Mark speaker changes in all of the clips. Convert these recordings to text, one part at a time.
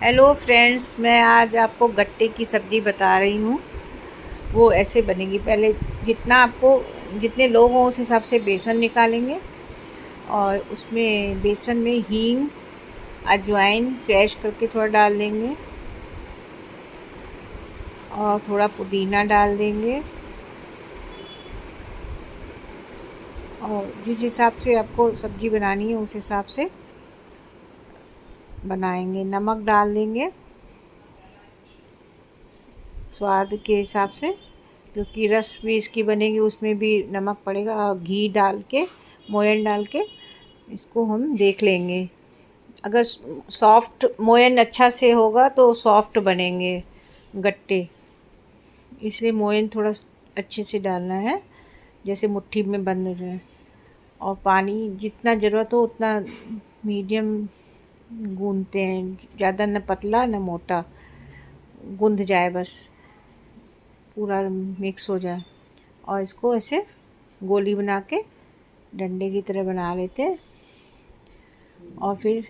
Speaker 1: Hello friends, मैं आज आपको गट्टे की सब्ज़ी बता रही हूँ। वो ऐसे बनेगी। पहले जितने लोग हों उस हिसाब से बेसन निकालेंगे और उसमें बेसन में हींग, अजवाइन क्रश करके थोड़ा डाल देंगे और थोड़ा पुदीना डाल देंगे और जिस हिसाब से आपको सब्ज़ी बनानी है उस हिसाब से बनाएंगे। नमक डाल देंगे स्वाद के हिसाब से, क्योंकि रस भी इसकी बनेगी उसमें भी नमक पड़ेगा। और घी डाल के, मोयन डाल के इसको हम देख लेंगे। अगर सॉफ्ट मोयन अच्छा से होगा तो सॉफ्ट बनेंगे गट्टे, इसलिए मोयन थोड़ा अच्छे से डालना है, जैसे मुट्ठी में बंद हो जाए। और पानी जितना ज़रूरत हो उतना मीडियम गूंदते हैं, ज़्यादा न पतला न मोटा, गूंद जाए बस, पूरा मिक्स हो जाए। और इसको ऐसे गोली बना के डंडे की तरह बना लेते हैं। और फिर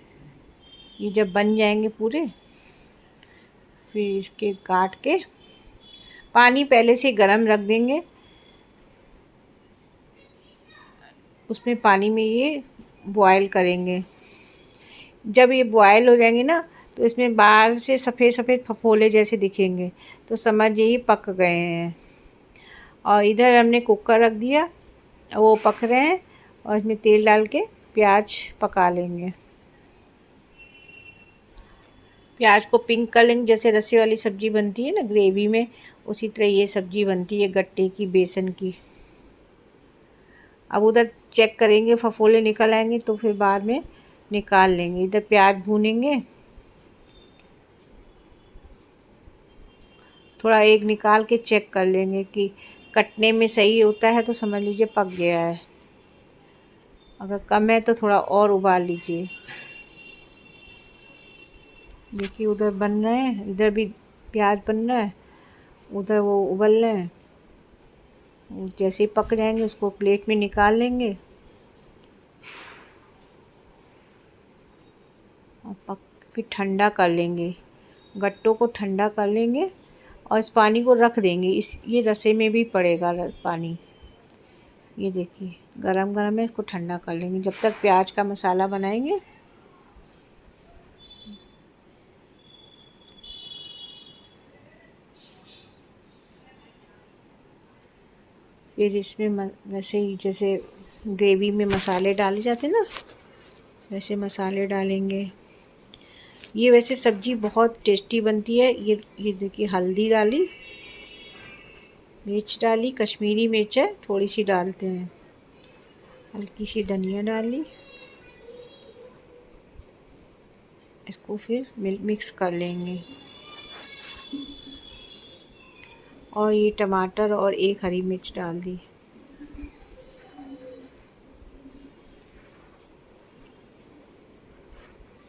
Speaker 1: ये जब बन जाएंगे पूरे, फिर इसके काट के पानी पहले से गरम रख देंगे। उसमें पानी में ये बॉयल करेंगे। जब ये बॉयल हो जाएंगे ना, तो इसमें बाहर से सफ़ेद सफ़ेद फफोले जैसे दिखेंगे, तो समझिए ये पक गए हैं। और इधर हमने कुकर रख दिया, वो पक रहे हैं और इसमें तेल डाल के प्याज पका लेंगे। प्याज को पिंक कर लेंगे, जैसे रस्से वाली सब्ज़ी बनती है ना ग्रेवी में, उसी तरह ये सब्ज़ी बनती है गट्टे की, बेसन की। अब उधर चेक करेंगे, फफोले निकल आएंगे तो फिर बाद में निकाल लेंगे। इधर प्याज भूनेंगे, थोड़ा एक निकाल के चेक कर लेंगे कि कटने में सही होता है तो समझ लीजिए पक गया है। अगर कम है तो थोड़ा और उबाल लीजिए। देखिए उधर बन रहे हैं, इधर भी प्याज बन रहा है, उधर वो उबल रहे हैं। जैसे ही पक जाएंगे उसको प्लेट में निकाल लेंगे और फिर ठंडा कर लेंगे। गट्टों को ठंडा कर लेंगे और इस पानी को रख देंगे। ये रसे में भी पड़ेगा पानी। ये देखिए गरम गरम है, इसको ठंडा कर लेंगे जब तक प्याज का मसाला बनाएंगे। फिर इसमें वैसे ही जैसे ग्रेवी में मसाले डाले जाते हैं ना, वैसे मसाले डालेंगे। ये वैसे सब्ज़ी बहुत टेस्टी बनती है। ये देखिए हल्दी डाली, मिर्च डाली, कश्मीरी मिर्च है थोड़ी सी डालते हैं, हल्की सी धनिया डाली। इसको फिर मिक्स कर लेंगे। और ये टमाटर और एक हरी मिर्च डाल दी।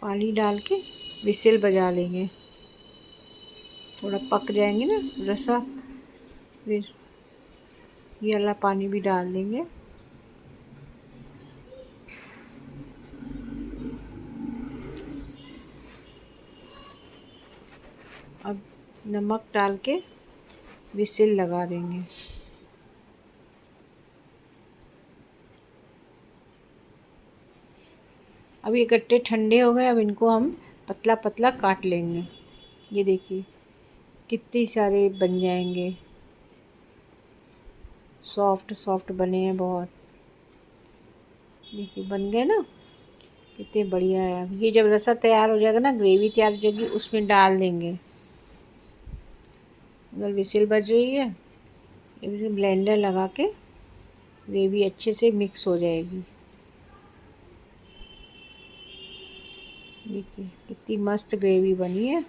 Speaker 1: पानी डाल के विसिल बजा लेंगे। थोड़ा पक जाएंगे ना रसा, फिर ये वाला पानी भी डाल देंगे। अब नमक डाल के विसिल लगा देंगे। अब ये गट्टे ठंडे हो गए, अब इनको हम पतला पतला काट लेंगे। ये देखिए कितने सारे बन जाएंगे, सॉफ्ट सॉफ्ट बने हैं बहुत। देखिए बन गए ना, कितने बढ़िया है। ये जब रसा तैयार हो जाएगा ना, ग्रेवी तैयार हो जाएगी, उसमें डाल देंगे। अगर विसिल बज रही है, इसे ब्लेंडर लगा के ग्रेवी अच्छे से मिक्स हो जाएगी। देखिए कितनी मस्त ग्रेवी बनी है।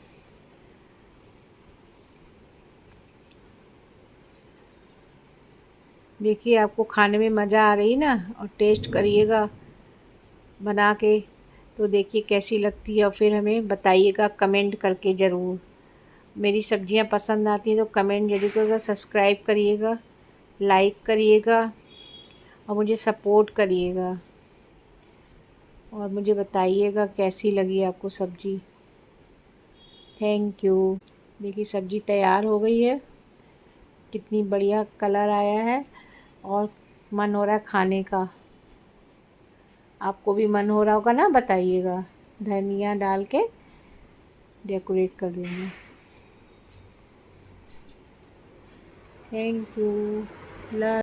Speaker 1: देखिए आपको खाने में मज़ा आ रही ना, और टेस्ट करिएगा बना के, तो देखिए कैसी लगती है और फिर हमें बताइएगा कमेंट करके ज़रूर। मेरी सब्जियां पसंद आती हैं तो कमेंट जरूर करिएगा, सब्सक्राइब करिएगा, लाइक करिएगा और मुझे सपोर्ट करिएगा। और मुझे बताइएगा कैसी लगी आपको सब्ज़ी। Thank you. देखिए सब्ज़ी तैयार हो गई है, कितनी बढ़िया कलर आया है और मन हो रहा है खाने का। आपको भी मन हो रहा होगा ना, बताइएगा। धनिया डाल के डेकोरेट कर देंगे। Thank you. लव